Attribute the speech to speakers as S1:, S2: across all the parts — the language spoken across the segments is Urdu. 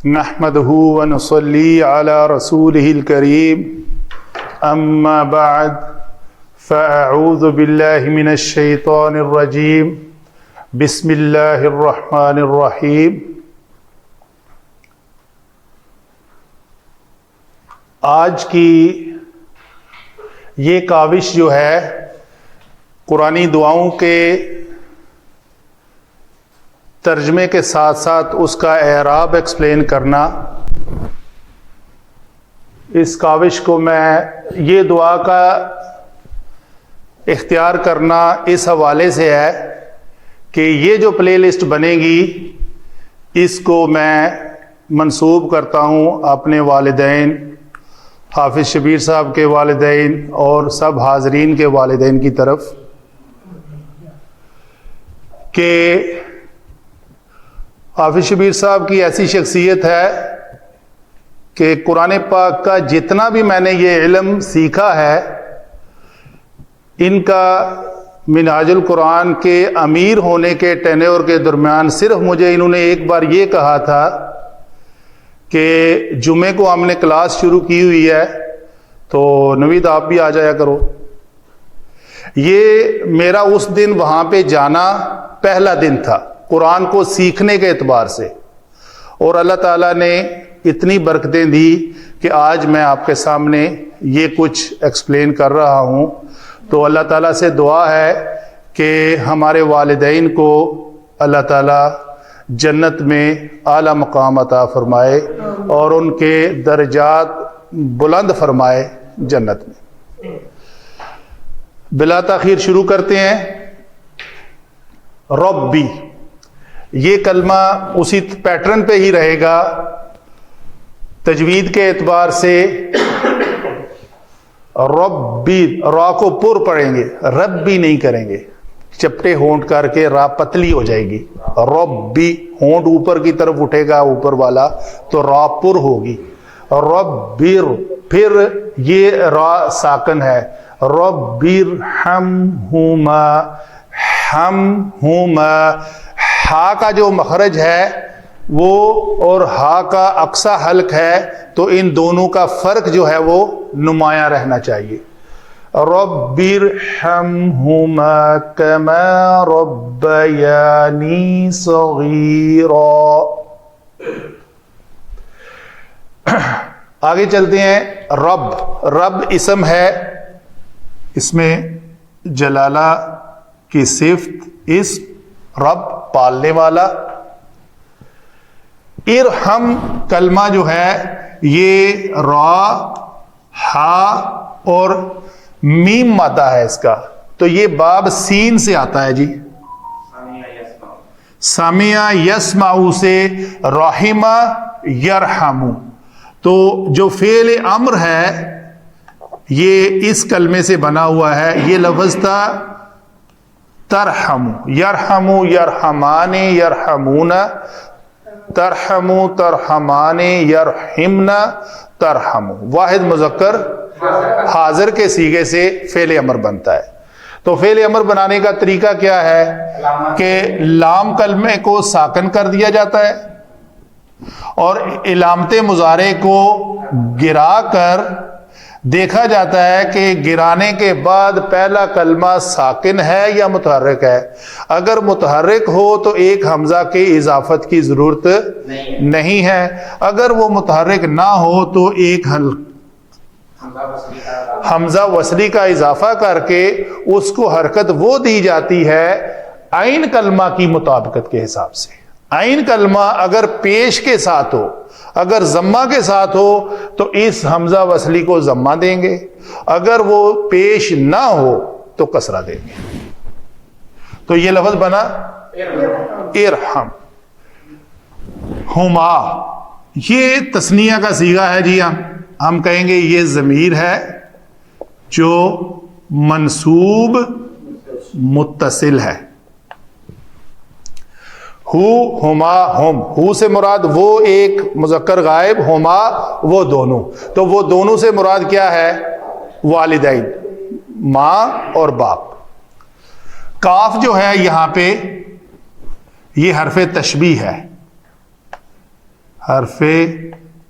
S1: نحمده ونصلي على رسوله الكريم اما بعد فاعوذ بالله من الشيطان الرجيم بسم اللہ الرحمن الرحیم۔ آج کی یہ کاوش جو ہے قرآنی دعاؤں کے ترجمے کے ساتھ ساتھ اس کا اعراب ایکسپلین کرنا، اس کاوش کو میں یہ دعا کا اختیار کرنا اس حوالے سے ہے کہ یہ جو پلے لسٹ بنے گی اس کو میں منسوب کرتا ہوں اپنے والدین، حافظ شبیر صاحب کے والدین اور سب حاضرین کے والدین کی طرف، کہ حافظ شبیر صاحب کی ایسی شخصیت ہے کہ قرآن پاک کا جتنا بھی میں نے یہ علم سیکھا ہے، ان کا منہاج القرآن کے امیر ہونے کے ٹینیور کے درمیان صرف مجھے انہوں نے ایک بار یہ کہا تھا کہ جمعے کو ہم نے کلاس شروع کی ہوئی ہے تو نوید آپ بھی آ جایا کرو۔ یہ میرا اس دن وہاں پہ جانا پہلا دن تھا قرآن کو سیکھنے کے اعتبار سے، اور اللہ تعالیٰ نے اتنی برکتیں دی کہ آج میں آپ کے سامنے یہ کچھ ایکسپلین کر رہا ہوں۔ تو اللہ تعالیٰ سے دعا ہے کہ ہمارے والدین کو اللہ تعالیٰ جنت میں اعلیٰ مقام عطا فرمائے اور ان کے درجات بلند فرمائے جنت میں۔ بلا تاخیر شروع کرتے ہیں۔ ربی، یہ کلمہ اسی پیٹرن پہ ہی رہے گا، تجوید کے اعتبار سے ربی، را کو پر پڑھیں گے، رب بھی نہیں کریں گے، چپٹے ہونٹ کر کے را پتلی ہو جائے گی۔ ربی، ہونٹ اوپر کی طرف اٹھے گا اوپر والا تو را پر ہوگی۔ ربیر، پھر یہ را ساکن ہے، ربیر ہمہما، ہمہما، ہا کا جو مخرج ہے وہ اور ہا کا اقصی حلق ہے، تو ان دونوں کا فرق جو ہے وہ نمایاں رہنا چاہیے۔ رب ارحمہما کما ربیانی صغیرا۔ آگے چلتے ہیں۔ رب، رب اسم ہے، اس میں جلالہ کی صفت، اسم رب پالنے والا۔ ارحم کلمہ جو ہے یہ را، ہا اور میم مادہ ہے اس کا، تو یہ باب سین سے آتا ہے جی، سامع یسمعو سے رحمہ یرحمو، تو جو فعل امر ہے یہ اس کلمے سے بنا ہوا ہے۔ یہ لفظ تھا ترحمو، یرحمو یرحمان یرحمون، ترحمو ترحمان یرحمن ترحمو، واحد مذکر حاضر کے صیغے سے فعل امر بنتا ہے۔ تو فعل امر بنانے کا طریقہ کیا ہے کہ لام کلمے کو ساکن کر دیا جاتا ہے اور علامت مضارع کو گرا کر دیکھا جاتا ہے کہ گرانے کے بعد پہلا کلمہ ساکن ہے یا متحرک ہے۔ اگر متحرک ہو تو ایک حمزہ کی اضافت کی ضرورت نہیں ہے، اگر وہ متحرک نہ ہو تو ایک حمزہ وصلی کا اضافہ کر کے اس کو حرکت وہ دی جاتی ہے عین کلمہ کی مطابقت کے حساب سے۔ عین کلمہ اگر پیش کے ساتھ ہو، اگر ضمہ کے ساتھ ہو تو اس حمزہ وصلی کو ضمہ دیں گے، اگر وہ پیش نہ ہو تو کسرہ دیں گے۔ تو یہ لفظ بنا ارحم ہما، یہ تثنیہ کا صیغہ ہے جی، ہم کہیں گے یہ ضمیر ہے جو منصوب متصل ہے۔ ہو، ہما، ہم، ہو سے مراد وہ ایک مذکر غائب، ہما وہ دونوں، تو وہ دونوں سے مراد کیا ہے؟ والدین، ماں اور باپ۔ کاف جو ہے یہاں پہ یہ حرف تشبیہ ہے، حرف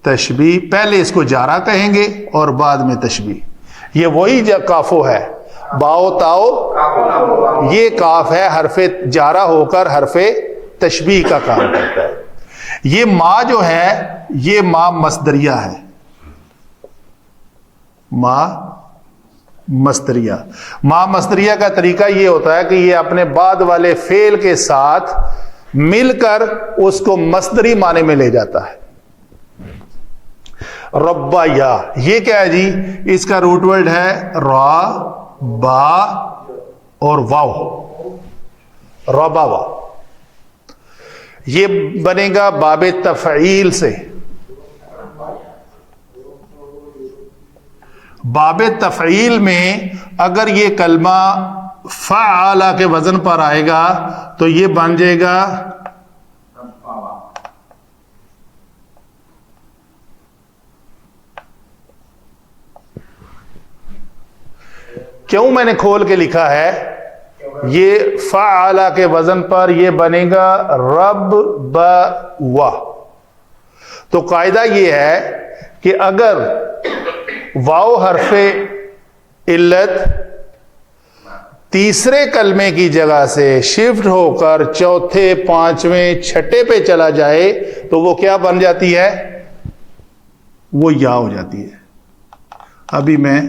S1: تشبیہ، پہلے اس کو جارا کہیں گے اور بعد میں تشبیہ. یہ وہی کافو ہے، باؤ تاؤ، یہ کاف ہے حرف جارا ہو کر حرف تشبیہ کا کام کرتا ہے. یہ ما جو ہے یہ ما مصدریہ ہے، ما مصدریہ. ما مصدریہ کا طریقہ یہ ہوتا ہے کہ یہ اپنے بعد والے فعل کے ساتھ مل کر اس کو مصدری معنی میں لے جاتا ہے. ربا یا، یہ کیا ہے جی؟ اس کا روٹ ورڈ ہے را با اور واو، ربا وا. یہ بنے گا باب تفعیل سے. باب تفعیل میں اگر یہ کلمہ فعل کے وزن پر آئے گا تو یہ بن جائے گا کیوں میں نے کھول کے لکھا ہے؟ یہ فعل کے وزن پر یہ بنے گا رب وا. تو قاعدہ یہ ہے کہ اگر واو حرف علت تیسرے کلمے کی جگہ سے شفٹ ہو کر چوتھے، پانچویں، چھٹے پہ چلا جائے تو وہ کیا بن جاتی ہے؟ وہ یا ہو جاتی ہے. ابھی میں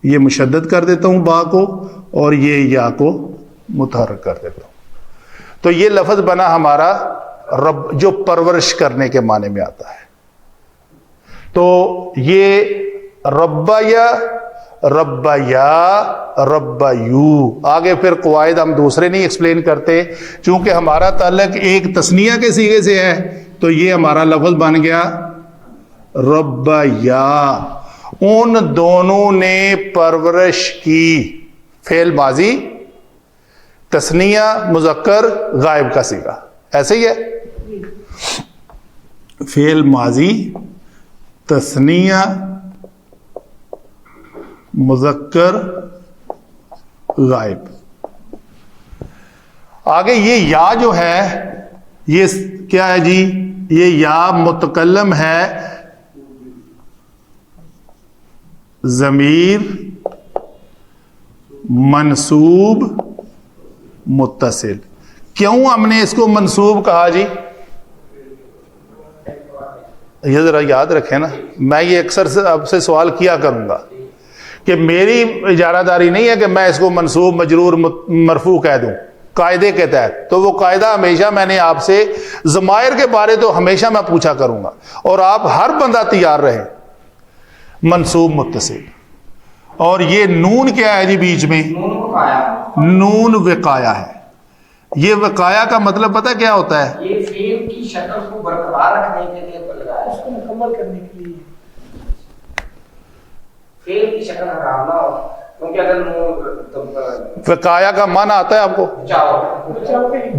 S1: یہ مشدد کر دیتا ہوں با کو اور یہ یا کو متحرک کر دیتا ہوں. تو یہ لفظ بنا ہمارا رب، جو پرورش کرنے کے معنی میں آتا ہے. تو یہ ربا یا ربا یا ربا یو. آگے پھر قواعد ہم دوسرے نہیں ایکسپلین کرتے، چونکہ ہمارا تعلق ایک تثنیہ کے صیغے سے ہے تو یہ ہمارا لفظ بن گیا ربا یا. ان دونوں نے پرورش کی، فعل ماضی تثنیہ مذکر غائب کا صیغہ، ایسے ہی ہے. فعل ماضی تثنیہ مذکر غائب. آگے یہ یا جو ہے یہ کیا ہے جی؟ یہ یا متکلم ہے ضمیر منصوب متصل. کیوں ہم نے اس کو منصوب کہا جی؟ یہ ذرا یاد رکھیں نا، میں یہ اکثر اب سے سوال کیا کروں گا کہ میری اجارہ داری نہیں ہے کہ میں اس کو منصوب مجرور مرفوع کہہ دوں قاعدے کے تحت. تو وہ قاعدہ ہمیشہ میں نے آپ سے ضمائر کے بارے تو ہمیشہ میں پوچھا کروں گا، اور آپ ہر بندہ تیار رہے. منصوب متصل. اور یہ نون کیا ہے جی بیچ میں؟ نون وقایا ہے. یہ وقایا کا مطلب پتہ کیا ہوتا ہے؟
S2: یہ فعل کی شکل کو برقرار رکھنے کے لیے لگایا ہے، اس کو مکمل کرنے کے لیے. فعل کی شکل حرام نہ ہو، کیونکہ اگر
S1: وقایا کا معنی آتا ہے آپ کو؟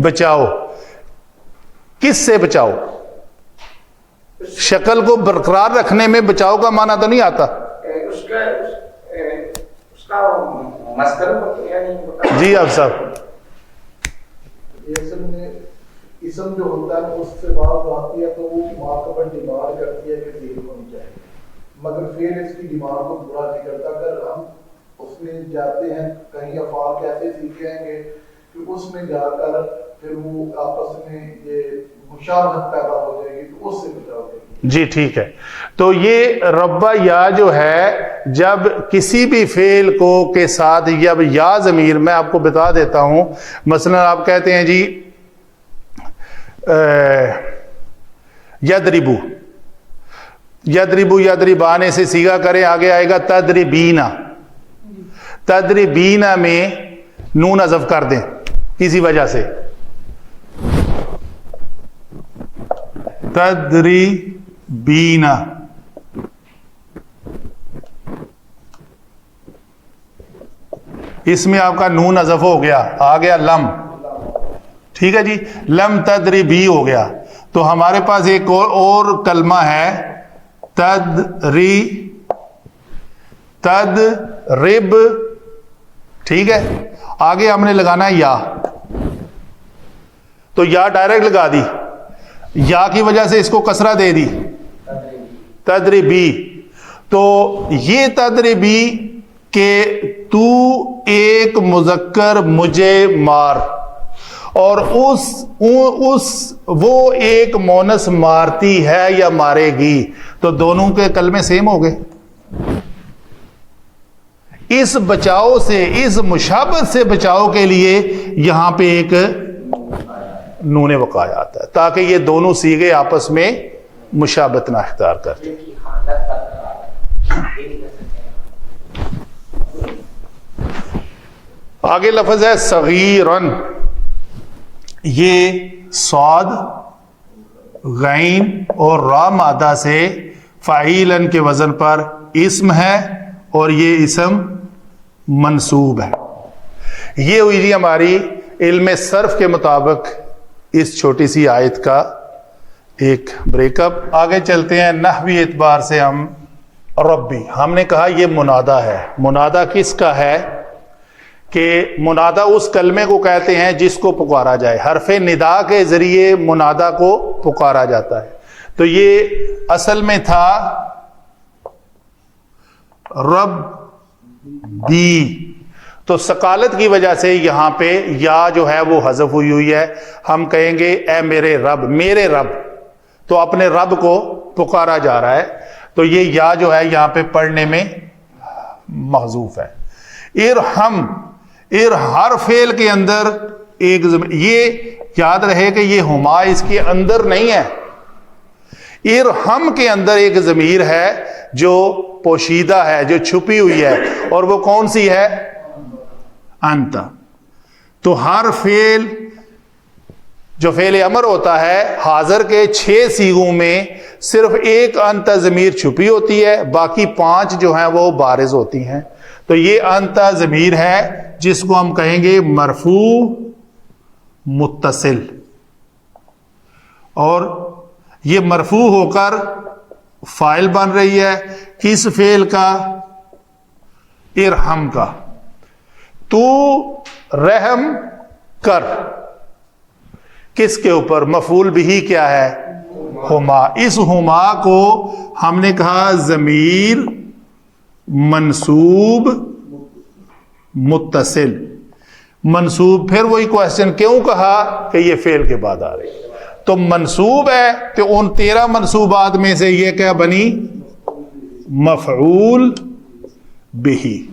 S1: بچاؤ. کس سے بچاؤ؟ شکل کو برقرار رکھنے میں بچاؤ کا معنی تو نہیں آتا.
S2: اس کا مصدر
S1: جی آپ صاحب.
S3: اسم جو ہوتا ہے اس سے بات آتی ہے تو وہ ماقبل ڈیمانڈ کرتی ہے کہ فعل ہونی چاہیے، مگر فعل اس کی ڈیمانڈ کو پورا نہیں کرتا. اگر ہم اس میں جاتے ہیں کہیں افعال کیسے سیکھیں گے کہ اس میں جا کر پھر وہ آپس میں یہ مشابہت پیدا ہو جائے گی تو اس سے بچاؤ گے.
S1: جی ٹھیک ہے. تو یہ ربا یا جو ہے جب کسی بھی فعل کو کے ساتھ جب یا ضمیر، میں آپ کو بتا دیتا ہوں، مثلا آپ کہتے ہیں جی یدربو، یدربو یدربانے سے صیغہ کریں، آگے آئے گا تدربینا. تدربینا میں نون حذف کر دیں کسی وجہ سے، تدربینا. اس میں آپ کا نون حذف ہو گیا، آ گیا لم. ٹھیک ہے جی، لم تدربی ہو گیا. تو ہمارے پاس ایک اور کلمہ ہے تدرب. ٹھیک ہے، آگے ہم نے لگانا ہے یا، تو یا ڈائریکٹ لگا دی. یا کی وجہ سے اس کو کسرہ دے دی تدریبی. تو یہ تدریبی کہ تو ایک مذکر مجھے مار اور وہ ایک مونس مارتی ہے یا مارے گی، تو دونوں کے کلمے سیم ہو گئے. اس بچاؤ سے، اس مشابہت سے بچاؤ کے لیے یہاں پہ ایک نون وقاع آتا ہے تاکہ یہ دونوں صیغے آپس میں مشابہت نہ اختیار کریں. آگے لفظ ہے صغیرن. یہ صاد، غین اور را مادہ سے فعیلن کے وزن پر اسم ہے اور یہ اسم منصوب ہے. یہ ہوئی جی ہماری علم صرف کے مطابق اس چھوٹی سی آیت کا ایک بریک اپ. آگے چلتے ہیں نحوی اعتبار سے. ربی ہم نے کہا یہ منادا ہے. منادا کس کا ہے؟ کہ منادا اس کلمے کو کہتے ہیں جس کو پکارا جائے. حرف ندا کے ذریعے منادا کو پکارا جاتا ہے. تو یہ اصل میں تھا رب بی، تو ثقالت کی وجہ سے یہاں پہ یا جو ہے وہ حذف ہوئی ہے. ہم کہیں گے اے میرے رب، میرے رب، تو اپنے رب کو پکارا جا رہا ہے. تو یہ یا جو ہے یہاں پہ پڑھنے میں محذوف ہے. ارحم، ہر فعل کے اندر ایک یہ یاد رہے کہ یہ ہما اس کے اندر نہیں ہے. ارحم کے اندر ایک ضمیر ہے جو پوشیدہ ہے، جو چھپی ہوئی ہے، اور وہ کون سی ہے؟ انت. تو ہر فعل جو فعل امر ہوتا ہے حاضر کے 6 صیغوں میں صرف ایک انت ضمیر چھپی ہوتی ہے، باقی 5 جو ہیں وہ بارز ہوتی ہیں. تو یہ انت ضمیر ہے جس کو ہم کہیں گے مرفوع متصل، اور یہ مرفوع ہو کر فاعل بن رہی ہے کس فعل کا؟ ارحم کا. تو رحم کر، کس کے اوپر؟ مفعول بھی کیا ہے؟ ہما. اس ہما کو ہم نے کہا ضمیر منصوب متصل. منصوب، پھر وہی کوشچن کیوں کہا کہ یہ فعل کے بعد آ رہی؟ تو منصوب ہے کہ ان 13 منصوبات میں سے یہ کیا بنی؟ مفعول بھی.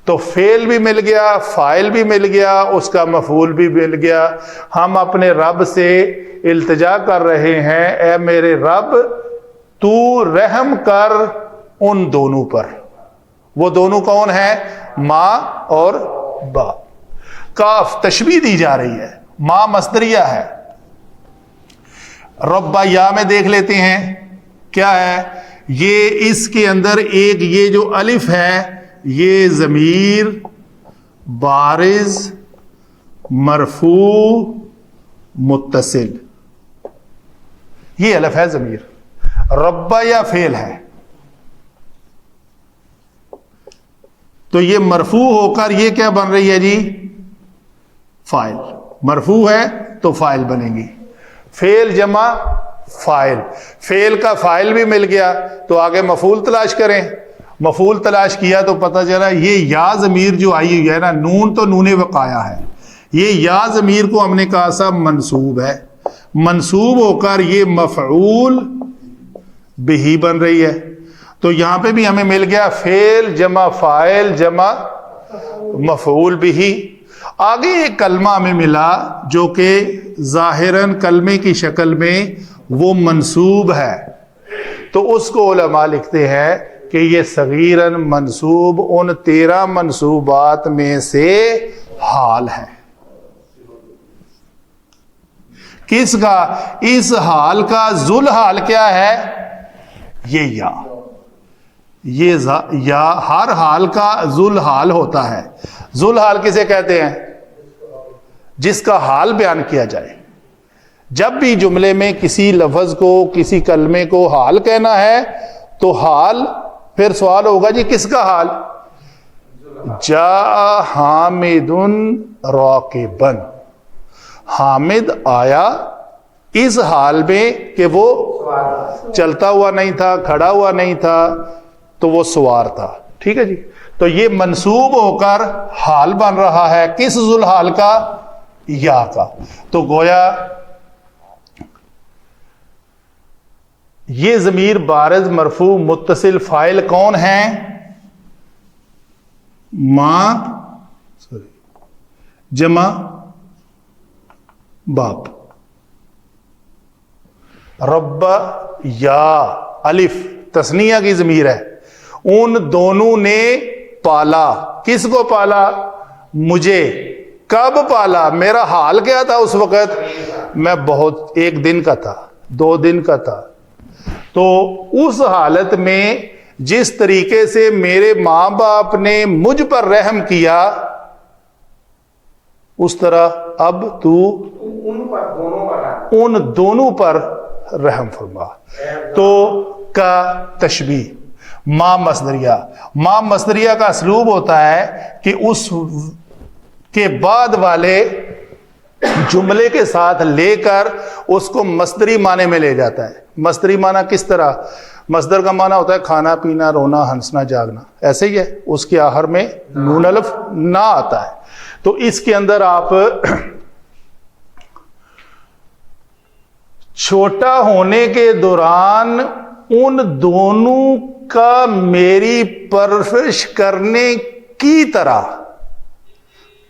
S1: تو فعل بھی مل گیا، فاعل بھی مل گیا، اس کا مفعول بھی مل گیا. ہم اپنے رب سے التجا کر رہے ہیں اے میرے رب تو رحم کر ان دونوں پر. وہ دونوں کون ہیں؟ ماں اور با. کاف تشبیہ دی جا رہی ہے، ماں مصدریہ ہے. ربا یا میں دیکھ لیتے ہیں کیا ہے. یہ اس کے اندر ایک یہ جو الف ہے یہ ضمیر بارز مرفوع متصل، یہ الف ہے ضمیر. ربا یا فعل ہے، تو یہ مرفوع ہو کر یہ کیا بن رہی ہے جی؟ فاعل. مرفوع ہے تو فاعل بنے گی. فعل جمع فاعل، فعل کا فاعل بھی مل گیا تو آگے مفعول تلاش کریں. مفعول تلاش کیا تو پتہ چلا یہ یا ضمیر جو آئی ہوئی ہے نا، نون تو نون وقایا ہے، یہ یا ضمیر کو ہم نے کہا سا منصوب ہے. منصوب ہو کر یہ مفعول بھی بن رہی ہے. تو یہاں پہ بھی ہمیں مل گیا فعل جمع فاعل جمع مفعول بھی. آگے ایک کلمہ ہمیں ملا جو کہ ظاہراً کلمے کی شکل میں وہ منصوب ہے، تو اس کو علماء لکھتے ہیں کہ یہ صغیراً منصوب ان 13 منصوبات میں سے حال ہے. کس کا؟ اس حال کا ذل حال کیا ہے؟ یہ یا ہر حال کا ذل حال ہوتا ہے. ذل حال کسے کہتے ہیں؟ جس کا حال بیان کیا جائے. جب بھی جملے میں کسی لفظ کو، کسی کلمے کو حال کہنا ہے تو حال، پھر سوال ہوگا جی کس کا حال؟ جاء حامد راکبن، حامد آیا اس حال میں کہ وہ چلتا ہوا نہیں تھا، کھڑا ہوا نہیں تھا، تو وہ سوار تھا. ٹھیک ہے جی. تو یہ منسوب ہو کر حال بن رہا ہے کس ذوالحال کا؟ یا کا. تو گویا یہ ضمیر بارز مرفوع متصل فاعل کون ہیں؟ ماں جمع باپ. رب یا الف تثنیہ کی ضمیر ہے. ان دونوں نے پالا. کس کو پالا؟ مجھے. کب پالا؟ میرا حال کیا تھا اس وقت؟ میں بہت 1 دن کا تھا، 2 دن کا تھا. تو اس حالت میں جس طریقے سے میرے ماں باپ نے مجھ پر رحم کیا، اس طرح اب تو ان دونوں پر رحم فرما. تو کا تشبیہ ماں مصدریہ. ماں مصدریہ کا اسلوب ہوتا ہے کہ اس کے بعد والے جملے کے ساتھ لے کر اس کو مصدری معنی میں لے جاتا ہے. مصدری معنی کس طرح؟ مصدر کا معنی ہوتا ہے کھانا پینا، رونا، ہنسنا، جاگنا. ایسے ہی ہے، اس کے آخر میں نون الف نہ آتا ہے. تو اس کے اندر آپ چھوٹا ہونے کے دوران ان دونوں کا میری پرورش کرنے کی طرح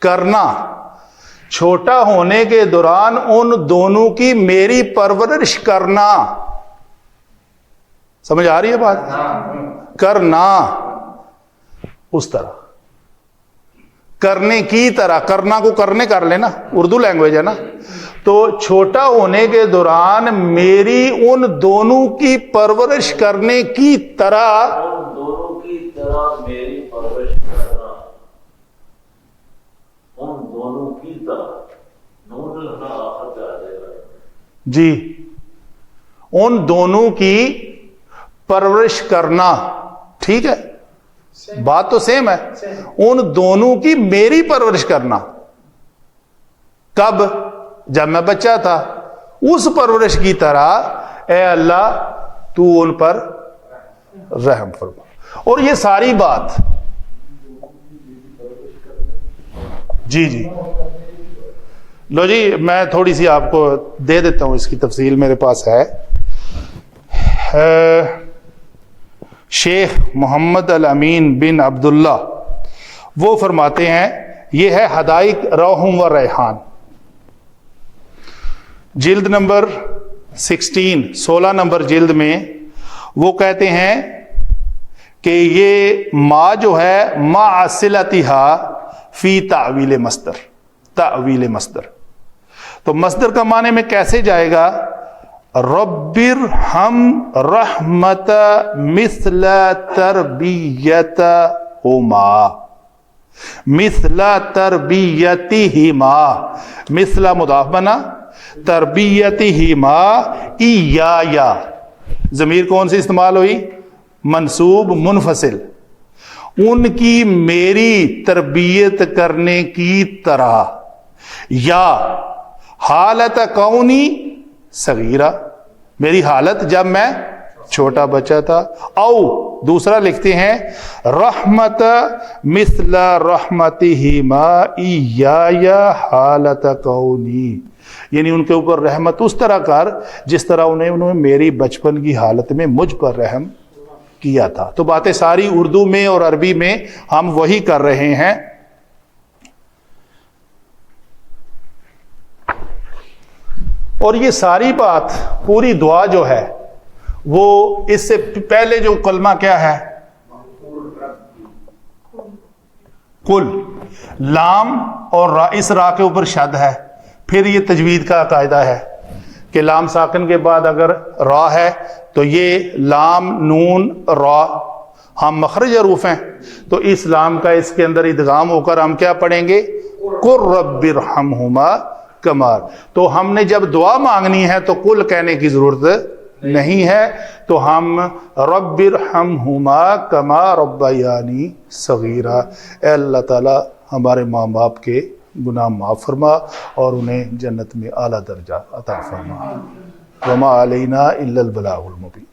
S1: کرنا. چھوٹا ہونے کے دوران ان دونوں کی میری پرورش کرنا. سمجھ آ رہی ہے بات؟ کرنا اس طرح، کرنے کی طرح. کرنا کو کرنے کر لینا، اردو لینگویج ہے نا. تو چھوٹا ہونے کے دوران میری ان دونوں کی پرورش کرنے کی طرح.
S4: ان دونوں کی طرح میری پرورش کرنا. ان دونوں کی طرح نون لنا آخر پہ آ جائے گا
S1: جی. ان دونوں کی پرورش کرنا. ٹھیک ہے، بات تو سیم ہے. ان دونوں کی میری پرورش کرنا. کب؟ جب میں بچہ تھا. اس پرورش کی طرح اے اللہ تو ان پر رحم فرما. اور یہ ساری بات جی لو جی، میں تھوڑی سی آپ کو دے دیتا ہوں، اس کی تفصیل میرے پاس ہے. شیخ محمد الامین بن عبداللہ وہ فرماتے ہیں، یہ ہے حدائق روح و ریحان، جلد نمبر 16 نمبر جلد میں. وہ کہتے ہیں کہ یہ ما جو ہے ما صلتھا فی تعویل مصدر. تعویل مصدر تو مصدر کا معنی میں کیسے جائے گا؟ رب ارحم رحمت مثل تربیت ہما. مثل تربیتہما. مثل مضاف بنا، تربیتہما ایایا. ضمیر کون سی استعمال ہوئی؟ منصوب منفصل. ان کی میری تربیت کرنے کی طرح. یا حالت کونی صغیرہ، میری حالت جب میں چھوٹا بچہ تھا. او دوسرا لکھتے ہیں رحمت مثل رحمتہما ایایا حالت کونی، یعنی ان کے اوپر رحمت اس طرح کر جس طرح انہوں نے میری بچپن کی حالت میں مجھ پر رحم کیا تھا. تو باتیں ساری اردو میں اور عربی میں ہم وہی کر رہے ہیں. اور یہ ساری بات پوری دعا جو ہے وہ اس سے پہلے جو کلمہ کیا ہے؟ کل. لام اور را، اس را کے اوپر شد ہے. پھر یہ تجوید کا قاعدہ ہے کہ لام ساکن کے بعد اگر را ہے تو یہ لام نون را ہم مخرج حروف ہیں، تو اس لام کا اس کے اندر ادغام ہو کر ہم کیا پڑھیں گے؟ قل رب ارحمہما کما. تو ہم نے جب دعا مانگنی ہے تو کل کہنے کی ضرورت نہیں ہے، تو ہم رب ارحمہما کما ربیانی صغیرہ، اے اللہ تعالی ہمارے ماں باپ کے گناہ معاف فرما اور انہیں جنت میں اعلیٰ درجہ عطا فرما۔ وما علینا الا البلاغ المبین۔